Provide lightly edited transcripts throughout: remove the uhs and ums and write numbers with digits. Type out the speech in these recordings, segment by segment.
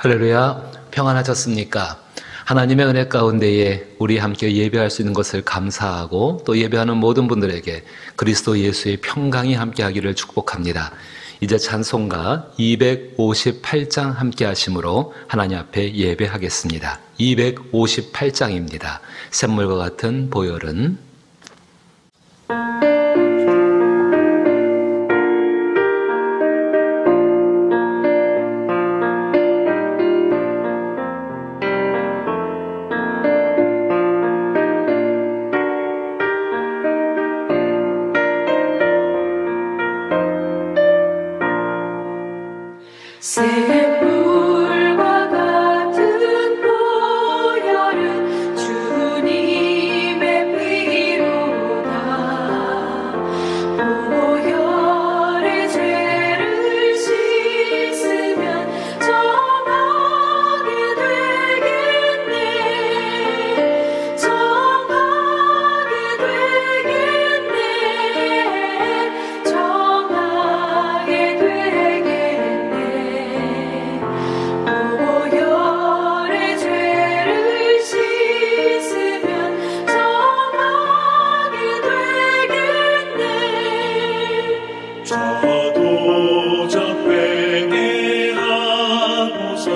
할렐루야, 평안하셨습니까? 하나님의 은혜 가운데에 우리 함께 예배할 수 있는 것을 감사하고 또 예배하는 모든 분들에게 그리스도 예수의 평강이 함께하기를 축복합니다. 이제 찬송가 258장 함께 하심으로 하나님 앞에 예배하겠습니다. 258장입니다. 샘물과 같은 보혈은 샘물과 같은 보혈은 주님의 피로다. 보혈의 죄를 씻으면 정하게 되겠네. 정하게 되겠네. 정하게 되겠네. 보혈의 죄를 씻으면 정하게 되겠네. 저도 회개하고서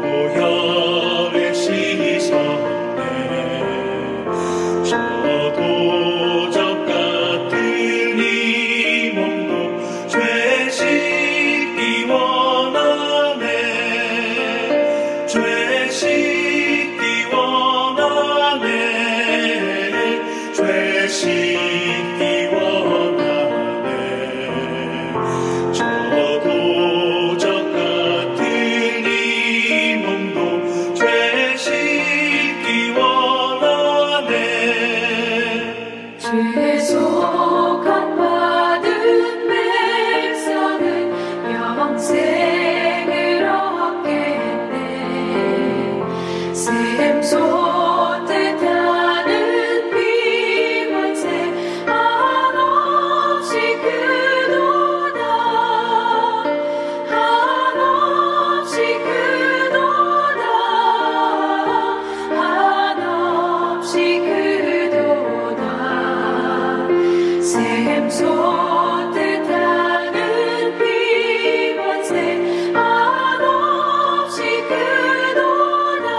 보혈에 씻었네. 저도 같은 이 몸도 죄 씻기 원하네. 죄 씻기 원하네. 죄 씻기 원하네. 저도 같은 이 몸도 죄 씻기 원하네. 죄속한 받은 백성은 영생을 얻겠네. 샘솟듯 하는 피먼새 한없이 크도다. 한없이 크도다. 한없이 크도다. 샘솟듯 하는 피먼새 한없이 크도다.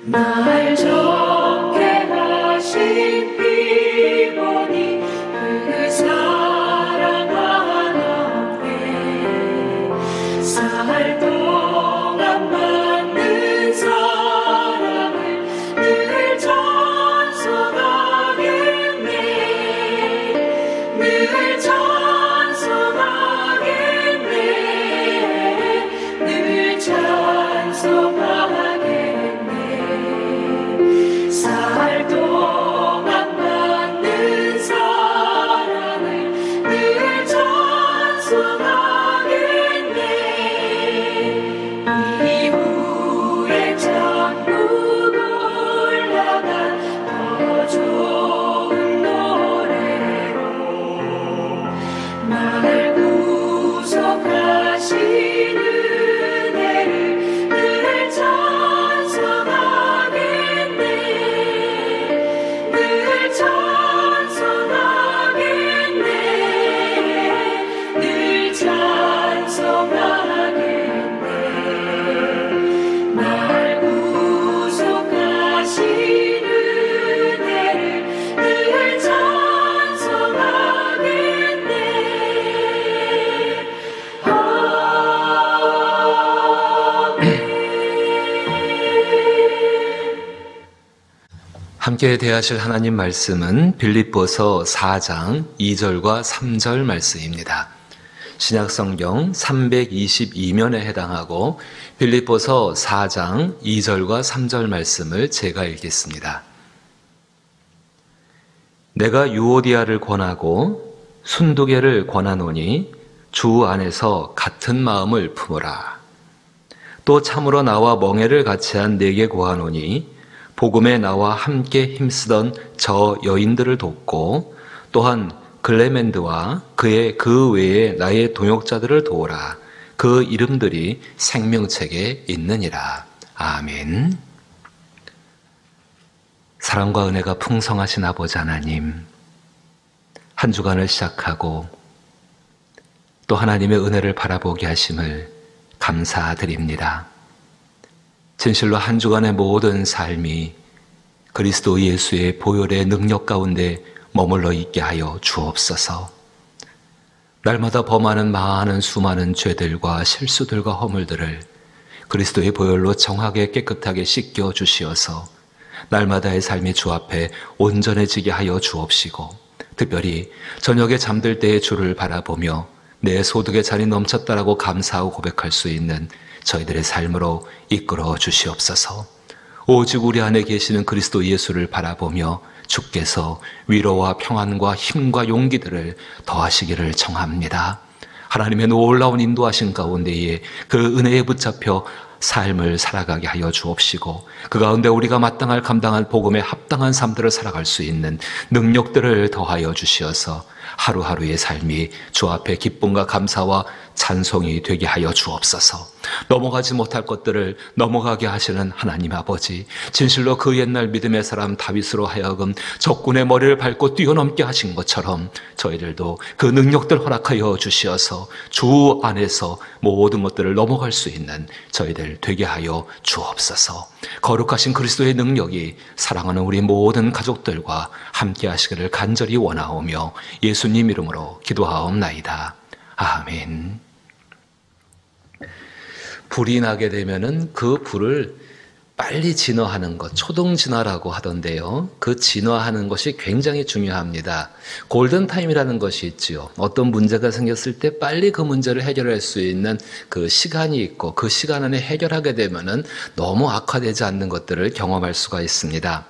날 좋게 하신 피 보니 그 사랑 하나뿐. 살 동안 받는 사랑을 늘 찬송하겠네. 늘 찬송하겠네. 늘 찬송하겠네. 살 동안 받는 사랑을 늘 찬송하겠네. 이후에 천국 올라가 더 좋은 노래로 날 구속하신 은혜를 늘 찬송하겠네. 늘 찬송하겠네. 늘 찬송하겠네. 날 구속하신 은혜를 늘 찬송하겠네. 함께 대하실 하나님 말씀은 빌립보서 4장 2절과 3절 말씀입니다. 신약성경 322면에 해당하고 빌립보서 4장 2절과 3절 말씀을 제가 읽겠습니다. 내가 유오디아를 권하고 순두개를 권하노니 주 안에서 같은 마음을 품으라. 또 참으로 나와 멍에를 같이 한 네게 구하노니 복음에 나와 함께 힘쓰던 저 여인들을 돕고 또한 글레멘드와 그의 그 외에 나의 동역자들을 도우라. 그 이름들이 생명책에 있느니라. 아멘. 사랑과 은혜가 풍성하신 아버지 하나님, 한 주간을 시작하고 또 하나님의 은혜를 바라보게 하심을 감사드립니다. 진실로 한 주간의 모든 삶이 그리스도 예수의 보혈의 능력 가운데 머물러 있게 하여 주옵소서. 날마다 범하는 많은 수많은 죄들과 실수들과 허물들을 그리스도의 보혈로 정하게 깨끗하게 씻겨 주시어서 날마다의 삶이 주 앞에 온전해지게 하여 주옵시고, 특별히 저녁에 잠들 때의 주를 바라보며 내 소득의 잔이 넘쳤다라고 감사하고 고백할 수 있는 저희들의 삶으로 이끌어 주시옵소서. 오직 우리 안에 계시는 그리스도 예수를 바라보며 주께서 위로와 평안과 힘과 용기들을 더하시기를 청합니다. 하나님의 놀라운 인도하신 가운데에 그 은혜에 붙잡혀 삶을 살아가게 하여 주옵시고, 그 가운데 우리가 마땅할 감당할 복음에 합당한 삶들을 살아갈 수 있는 능력들을 더하여 주시어서 하루하루의 삶이 주 앞에 기쁨과 감사와 찬송이 되게 하여 주옵소서. 넘어가지 못할 것들을 넘어가게 하시는 하나님 아버지, 진실로 그 옛날 믿음의 사람 다윗으로 하여금 적군의 머리를 밟고 뛰어넘게 하신 것처럼 저희들도 그 능력들 허락하여 주시어서 주 안에서 모든 것들을 넘어갈 수 있는 저희들 되게 하여 주옵소서. 거룩하신 그리스도의 능력이 사랑하는 우리 모든 가족들과 함께 하시기를 간절히 원하오며 예수님 이름으로 기도하옵나이다. 아멘. 불이 나게 되면은 그 불을 빨리 진화하는 것, 초동 진화라고 하던데요. 그 진화하는 것이 굉장히 중요합니다. 골든타임이라는 것이 있지요. 어떤 문제가 생겼을 때 빨리 그 문제를 해결할 수 있는 그 시간이 있고, 그 시간 안에 해결하게 되면은 너무 악화되지 않는 것들을 경험할 수가 있습니다.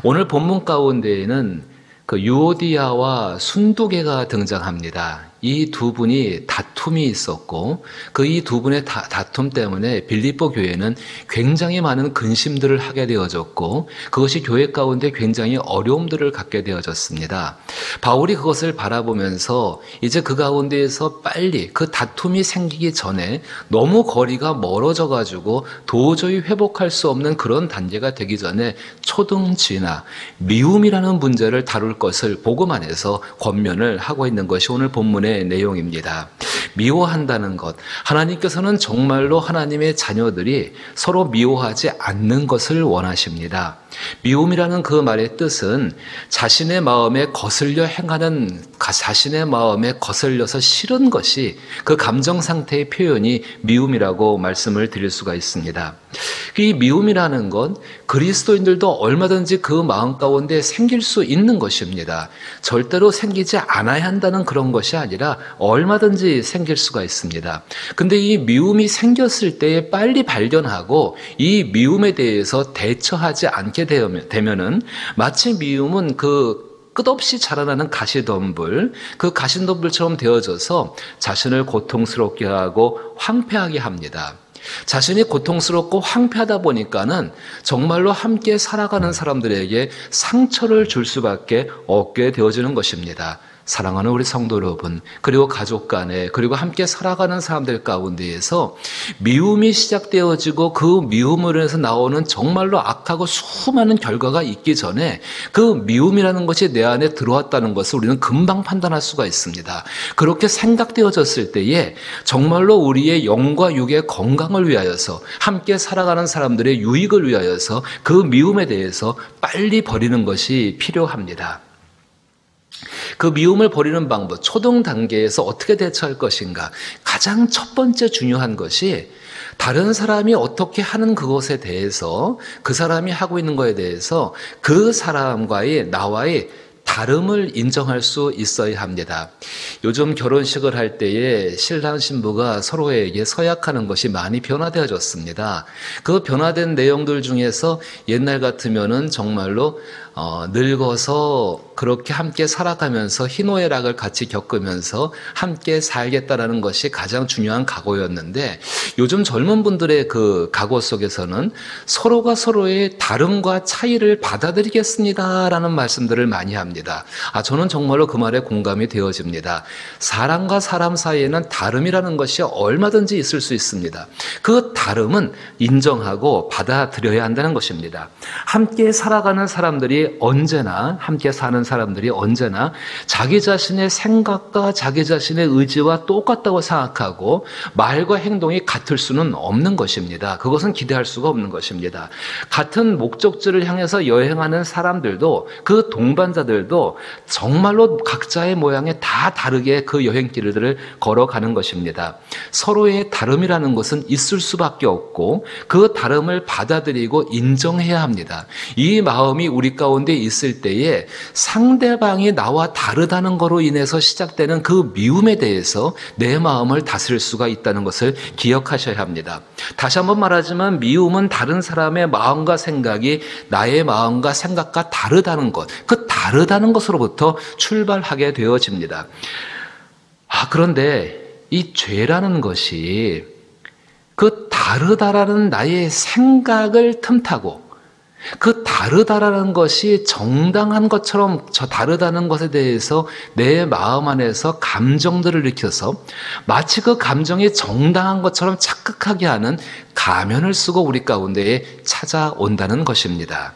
오늘 본문 가운데에는 그 유오디아와 순두개가 등장합니다. 이 두 분이 다툼이 있었고, 그 이 두 분의 다툼 때문에 빌립보 교회는 굉장히 많은 근심들을 하게 되어졌고, 그것이 교회 가운데 굉장히 어려움들을 갖게 되어졌습니다. 바울이 그것을 바라보면서 이제 그 가운데에서 빨리 그 다툼이 생기기 전에 너무 거리가 멀어져 가지고 도저히 회복할 수 없는 그런 단계가 되기 전에 초등 진화, 미움이라는 문제를 다룰 것을 복음 안에서 권면을 하고 있는 것이 오늘 본문의 내용입니다. 미워한다는 것, 하나님께서는 정말로 하나님의 자녀들이 서로 미워하지 않는 것을 원하십니다. 미움이라는 그 말의 뜻은 자신의 마음에 거슬려 행하는, 자신의 마음에 거슬려서 싫은 것이 그 감정 상태의 표현이 미움이라고 말씀을 드릴 수가 있습니다. 이 미움이라는 건 그리스도인들도 얼마든지 그 마음 가운데 생길 수 있는 것입니다. 절대로 생기지 않아야 한다는 그런 것이 아니라 얼마든지 생길 수가 있습니다. 근데 이 미움이 생겼을 때에 빨리 발견하고 이 미움에 대해서 대처하지 않게 되면은 마치 미움은 그 끝없이 자라나는 가시덤불, 그 가시덤불처럼 되어져서 자신을 고통스럽게 하고 황폐하게 합니다. 자신이 고통스럽고 황폐하다 보니까는 정말로 함께 살아가는 사람들에게 상처를 줄 수밖에 없게 되어지는 것입니다. 사랑하는 우리 성도 여러분, 그리고 가족 간에, 그리고 함께 살아가는 사람들 가운데에서 미움이 시작되어지고 그 미움으로 해서 나오는 정말로 악하고 수많은 결과가 있기 전에 그 미움이라는 것이 내 안에 들어왔다는 것을 우리는 금방 판단할 수가 있습니다. 그렇게 생각되어졌을 때에 정말로 우리의 영과 육의 건강을 위하여서, 함께 살아가는 사람들의 유익을 위하여서 그 미움에 대해서 빨리 버리는 것이 필요합니다. 그 미움을 버리는 방법, 초동 단계에서 어떻게 대처할 것인가? 가장 첫 번째 중요한 것이 다른 사람이 어떻게 하는 그것에 대해서, 그 사람이 하고 있는 것에 대해서 그 사람과의, 나와의 다름을 인정할 수 있어야 합니다. 요즘 결혼식을 할 때에 신랑 신부가 서로에게 서약하는 것이 많이 변화되어졌습니다. 그 변화된 내용들 중에서 옛날 같으면은 정말로 늙어서 그렇게 함께 살아가면서 희노애락을 같이 겪으면서 함께 살겠다라는 것이 가장 중요한 각오였는데, 요즘 젊은 분들의 그 각오 속에서는 서로가 서로의 다름과 차이를 받아들이겠습니다라는 말씀들을 많이 합니다. 저는 정말로 그 말에 공감이 되어집니다. 사람과 사람 사이에는 다름이라는 것이 얼마든지 있을 수 있습니다. 그 다름은 인정하고 받아들여야 한다는 것입니다. 함께 살아가는 사람들이 언제나, 함께 사는 사람들이 언제나 자기 자신의 생각과 자기 자신의 의지와 똑같다고 생각하고 말과 행동이 같을 수는 없는 것입니다. 그것은 기대할 수가 없는 것입니다. 같은 목적지를 향해서 여행하는 사람들도, 그 동반자들도 정말로 각자의 모양에 다 다르게 그 여행길을 걸어가는 것입니다. 서로의 다름이라는 것은 있을 수밖에 없고 그 다름을 받아들이고 인정해야 합니다. 이 마음이 우리 가운데 있을 때에 상대방이 나와 다르다는 것으로 인해서 시작되는 그 미움에 대해서 내 마음을 다스릴 수가 있다는 것을 기억하셔야 합니다. 다시 한번 말하지만 미움은 다른 사람의 마음과 생각이 나의 마음과 생각과 다르다는 것, 그 다르다는 것으로부터 출발하게 되어집니다. 그런데 이 죄라는 것이 그 다르다라는 나의 생각을 틈타고 그 다르다라는 것이 정당한 것처럼 저 다르다는 것에 대해서 내 마음 안에서 감정들을 일으켜서 마치 그 감정이 정당한 것처럼 착각하게 하는 가면을 쓰고 우리 가운데에 찾아온다는 것입니다.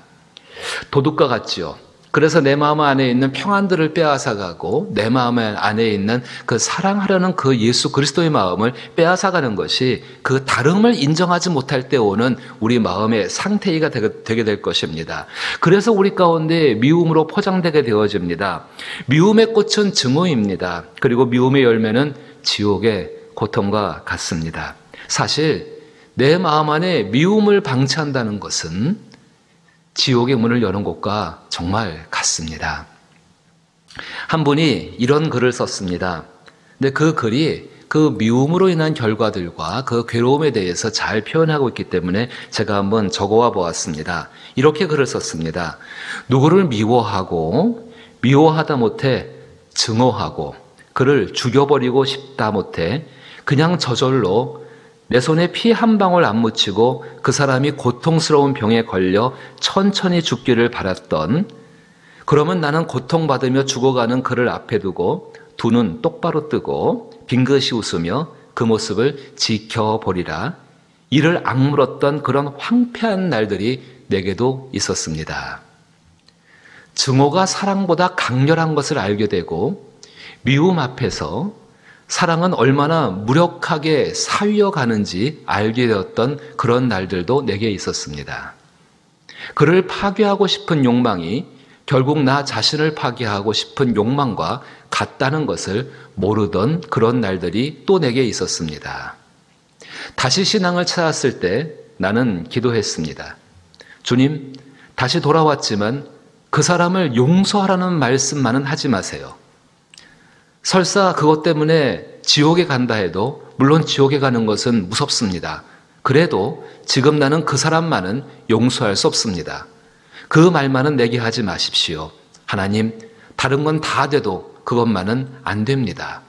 도둑과 같지요. 그래서 내 마음 안에 있는 평안들을 빼앗아가고 내 마음 안에 있는 그 사랑하려는 그 예수 그리스도의 마음을 빼앗아가는 것이 그 다름을 인정하지 못할 때 오는 우리 마음의 상태가 되게 될 것입니다. 그래서 우리 가운데 미움으로 포장되게 되어집니다. 미움의 꽃은 증오입니다. 그리고 미움의 열매는 지옥의 고통과 같습니다. 사실 내 마음 안에 미움을 방치한다는 것은 지옥의 문을 여는 곳과 정말 같습니다. 한 분이 이런 글을 썼습니다. 근데 그 글이 그 미움으로 인한 결과들과 그 괴로움에 대해서 잘 표현하고 있기 때문에 제가 한번 적어와 보았습니다. 이렇게 글을 썼습니다. 누구를 미워하고 미워하다 못해 증오하고 그를 죽여버리고 싶다 못해 그냥 저절로 내 손에 피 한 방울 안 묻히고 그 사람이 고통스러운 병에 걸려 천천히 죽기를 바랐던, 그러면 나는 고통받으며 죽어가는 그를 앞에 두고 두 눈 똑바로 뜨고 빙긋이 웃으며 그 모습을 지켜보리라. 이를 악물었던 그런 황폐한 날들이 내게도 있었습니다. 증오가 사랑보다 강렬한 것을 알게 되고 미움 앞에서 사랑은 얼마나 무력하게 사위어 가는지 알게 되었던 그런 날들도 내게 있었습니다. 그를 파괴하고 싶은 욕망이 결국 나 자신을 파괴하고 싶은 욕망과 같다는 것을 모르던 그런 날들이 또 내게 있었습니다. 다시 신앙을 찾았을 때 나는 기도했습니다. 주님, 다시 돌아왔지만 그 사람을 용서하라는 말씀만은 하지 마세요. 설사 그것 때문에 지옥에 간다 해도, 물론 지옥에 가는 것은 무섭습니다. 그래도 지금 나는 그 사람만은 용서할 수 없습니다. 그 말만은 내게 하지 마십시오. 하나님, 다른 건 다 돼도 그것만은 안 됩니다.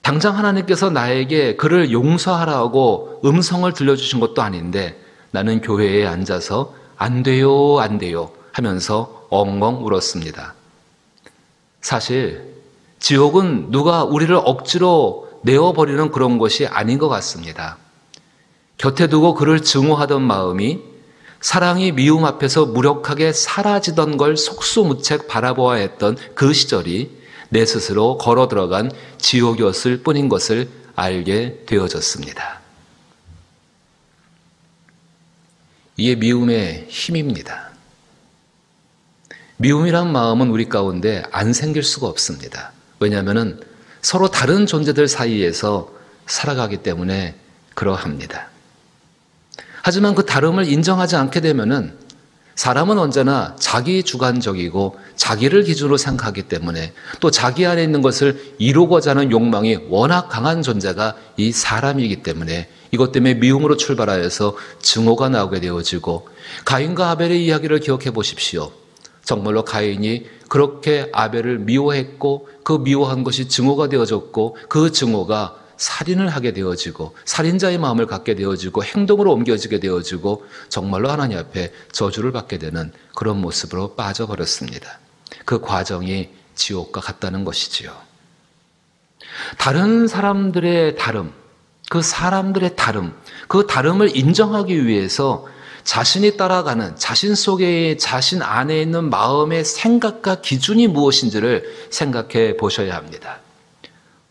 당장 하나님께서 나에게 그를 용서하라고 음성을 들려주신 것도 아닌데 나는 교회에 앉아서 안 돼요, 안 돼요 하면서 엉엉 울었습니다. 사실 지옥은 누가 우리를 억지로 내어버리는 그런 것이 아닌 것 같습니다. 곁에 두고 그를 증오하던 마음이 사랑이 미움 앞에서 무력하게 사라지던 걸 속수무책 바라보아야 했던 그 시절이 내 스스로 걸어 들어간 지옥이었을 뿐인 것을 알게 되어졌습니다. 이게 미움의 힘입니다. 미움이란 마음은 우리 가운데 안 생길 수가 없습니다. 왜냐하면 서로 다른 존재들 사이에서 살아가기 때문에 그러합니다. 하지만 그 다름을 인정하지 않게 되면은 사람은 언제나 자기 주관적이고 자기를 기준으로 생각하기 때문에 또 자기 안에 있는 것을 이루고자 하는 욕망이 워낙 강한 존재가 이 사람이기 때문에 이것 때문에 미움으로 출발하여서 증오가 나오게 되어지고, 가인과 아벨의 이야기를 기억해 보십시오. 정말로 가인이 그렇게 아벨을 미워했고 그 미워한 것이 증오가 되어졌고 그 증오가 살인을 하게 되어지고 살인자의 마음을 갖게 되어지고 행동으로 옮겨지게 되어지고 정말로 하나님 앞에 저주를 받게 되는 그런 모습으로 빠져버렸습니다. 그 과정이 지옥과 같다는 것이지요. 다른 사람들의 다름, 그 사람들의 다름, 그 다름을 인정하기 위해서 자신이 따라가는 자신 속에 자신 안에 있는 마음의 생각과 기준이 무엇인지를 생각해 보셔야 합니다.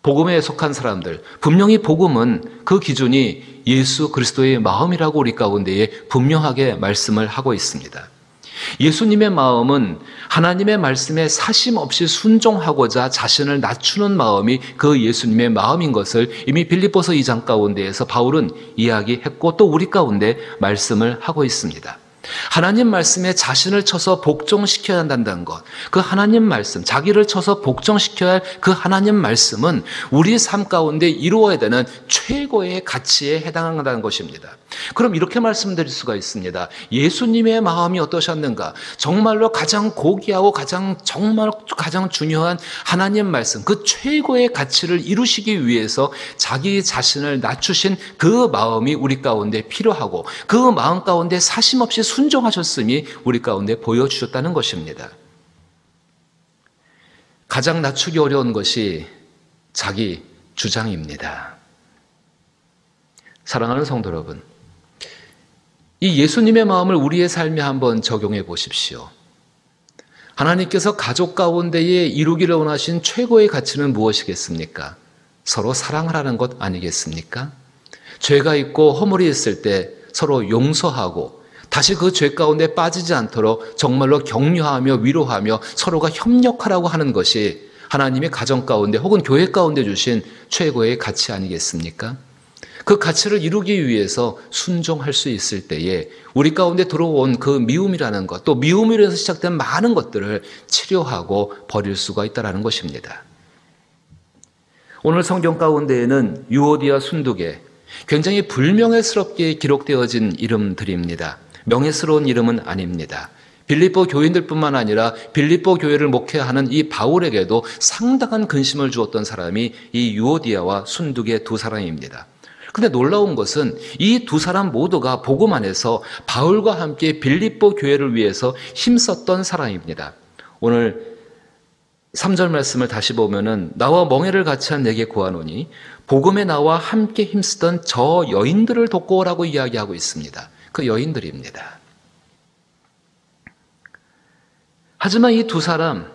복음에 속한 사람들, 분명히 복음은 그 기준이 예수 그리스도의 마음이라고 우리 가운데에 분명하게 말씀을 하고 있습니다. 예수님의 마음은 하나님의 말씀에 사심 없이 순종하고자 자신을 낮추는 마음이 그 예수님의 마음인 것을 이미 빌립보서 2장 가운데에서 바울은 이야기했고 또 우리 가운데 말씀을 하고 있습니다. 하나님 말씀에 자신을 쳐서 복종시켜야 한다는 것, 그 하나님 말씀, 자기를 쳐서 복종시켜야 할 그 하나님 말씀은 우리 삶 가운데 이루어야 되는 최고의 가치에 해당한다는 것입니다. 그럼 이렇게 말씀드릴 수가 있습니다. 예수님의 마음이 어떠셨는가? 정말로 가장 고귀하고 정말 가장 중요한 하나님 말씀, 그 최고의 가치를 이루시기 위해서 자기 자신을 낮추신 그 마음이 우리 가운데 필요하고 그 마음 가운데 사심 없이 순종하셨음이 우리 가운데 보여주셨다는 것입니다. 가장 낮추기 어려운 것이 자기 주장입니다. 사랑하는 성도 여러분, 이 예수님의 마음을 우리의 삶에 한번 적용해 보십시오. 하나님께서 가족 가운데에 이루기를 원하신 최고의 가치는 무엇이겠습니까? 서로 사랑하라는 것 아니겠습니까? 죄가 있고 허물이 있을 때 서로 용서하고 다시 그 죄 가운데 빠지지 않도록 정말로 격려하며 위로하며 서로가 협력하라고 하는 것이 하나님의 가정 가운데 혹은 교회 가운데 주신 최고의 가치 아니겠습니까? 그 가치를 이루기 위해서 순종할 수 있을 때에 우리 가운데 들어온 그 미움이라는 것, 또 미움으로 해서 시작된 많은 것들을 치료하고 버릴 수가 있다는 것입니다. 오늘 성경 가운데에는 유오디아 순두계, 굉장히 불명예스럽게 기록되어진 이름들입니다. 명예스러운 이름은 아닙니다. 빌립보 교인들뿐만 아니라 빌립보 교회를 목회하는 이 바울에게도 상당한 근심을 주었던 사람이 이 유오디아와 순두계 두 사람입니다. 근데 놀라운 것은 이 두 사람 모두가 복음 안에서 바울과 함께 빌립보 교회를 위해서 힘썼던 사람입니다. 오늘 3절 말씀을 다시 보면은 나와 멍에를 같이 한 내게 구하노니 복음에 나와 함께 힘쓰던 저 여인들을 돕고 오라고 이야기하고 있습니다. 그 여인들입니다. 하지만 이 두 사람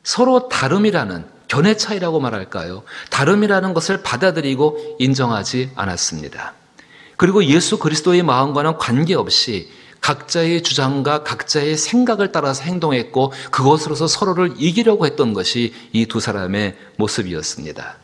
서로 다름이라는 견해 차이라고 말할까요? 다름이라는 것을 받아들이고 인정하지 않았습니다. 그리고 예수 그리스도의 마음과는 관계없이 각자의 주장과 각자의 생각을 따라서 행동했고 그것으로서 서로를 이기려고 했던 것이 이 두 사람의 모습이었습니다.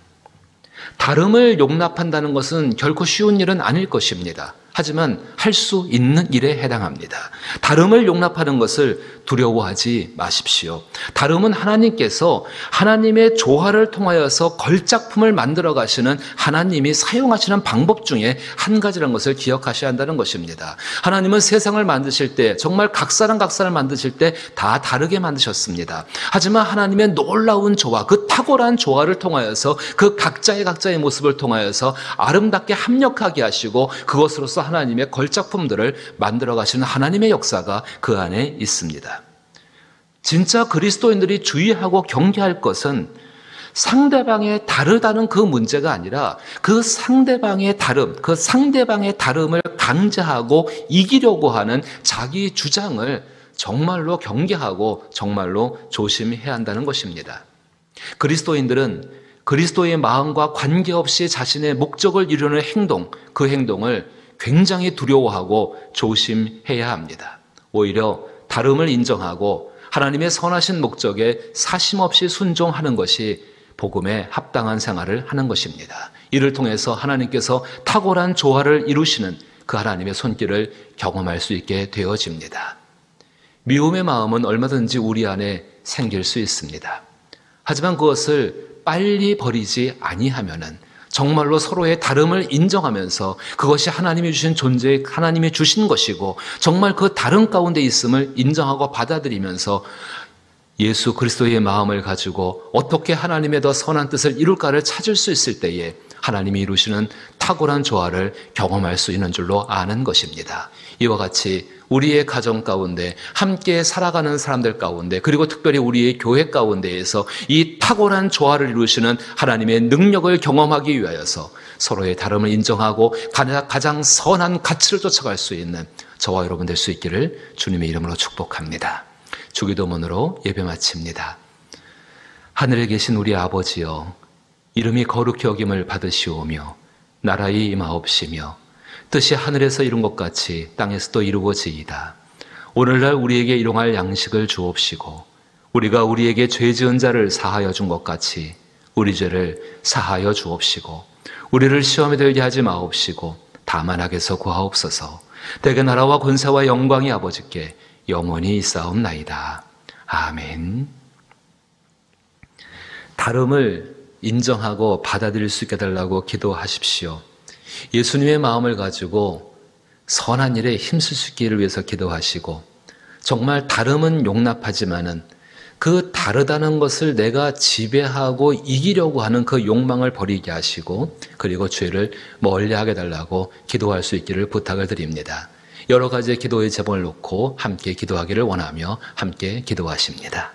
다름을 용납한다는 것은 결코 쉬운 일은 아닐 것입니다. 하지만 할 수 있는 일에 해당합니다. 다름을 용납하는 것을 두려워하지 마십시오. 다름은 하나님께서 하나님의 조화를 통하여서 걸작품을 만들어 가시는 하나님이 사용하시는 방법 중에 한 가지라는 것을 기억하셔야 한다는 것입니다. 하나님은 세상을 만드실 때 정말 각 사람 만드실 때 다 다르게 만드셨습니다. 하지만 하나님의 놀라운 조화, 그 탁월한 조화를 통하여서 그 각자의 모습을 통하여서 아름답게 합력하게 하시고 그것으로서 하나님의 걸작품들을 만들어 가시는 하나님의 역사가 그 안에 있습니다. 진짜 그리스도인들이 주의하고 경계할 것은 상대방의 다르다는 그 문제가 아니라 그 상대방의 다름을 강제하고 이기려고 하는 자기 주장을 정말로 경계하고 정말로 조심해야 한다는 것입니다. 그리스도인들은 그리스도의 마음과 관계없이 자신의 목적을 이루는 행동, 그 행동을 굉장히 두려워하고 조심해야 합니다. 오히려 다름을 인정하고 하나님의 선하신 목적에 사심없이 순종하는 것이 복음에 합당한 생활을 하는 것입니다. 이를 통해서 하나님께서 탁월한 조화를 이루시는 그 하나님의 손길을 경험할 수 있게 되어집니다. 미움의 마음은 얼마든지 우리 안에 생길 수 있습니다. 하지만 그것을 빨리 버리지 아니하면은 정말로 서로의 다름을 인정하면서 그것이 하나님이 주신 존재, 하나님이 주신 것이고 정말 그 다름 가운데 있음을 인정하고 받아들이면서 예수 그리스도의 마음을 가지고 어떻게 하나님의 더 선한 뜻을 이룰까를 찾을 수 있을 때에 하나님이 이루시는 탁월한 조화를 경험할 수 있는 줄로 아는 것입니다. 이와 같이 우리의 가정 가운데 함께 살아가는 사람들 가운데 그리고 특별히 우리의 교회 가운데에서 이 탁월한 조화를 이루시는 하나님의 능력을 경험하기 위하여서 서로의 다름을 인정하고 가장 선한 가치를 쫓아갈 수 있는 저와 여러분 될 수 있기를 주님의 이름으로 축복합니다. 주기도문으로 예배 마칩니다. 하늘에 계신 우리 아버지여, 이름이 거룩히 여김을 받으시오며 나라의 임하옵시며 뜻이 하늘에서 이룬 것 같이 땅에서도 이루어지이다. 오늘날 우리에게 일용할 양식을 주옵시고 우리가 우리에게 죄 지은 자를 사하여 준 것 같이 우리 죄를 사하여 주옵시고 우리를 시험에 들게 하지 마옵시고 다만 악에서 구하옵소서. 대개 나라와 권세와 영광이 아버지께 영원히 있사옵나이다. 아멘. 다름을 인정하고 받아들일 수 있게 해달라고 기도하십시오. 예수님의 마음을 가지고 선한 일에 힘쓸 수 있기를 위해서 기도하시고 정말 다름은 용납하지만은 그 다르다는 것을 내가 지배하고 이기려고 하는 그 욕망을 버리게 하시고 그리고 죄를 멀리하게 해달라고 기도할 수 있기를 부탁을 드립니다. 여러 가지의 기도의 제목을 놓고 함께 기도하기를 원하며 함께 기도하십니다.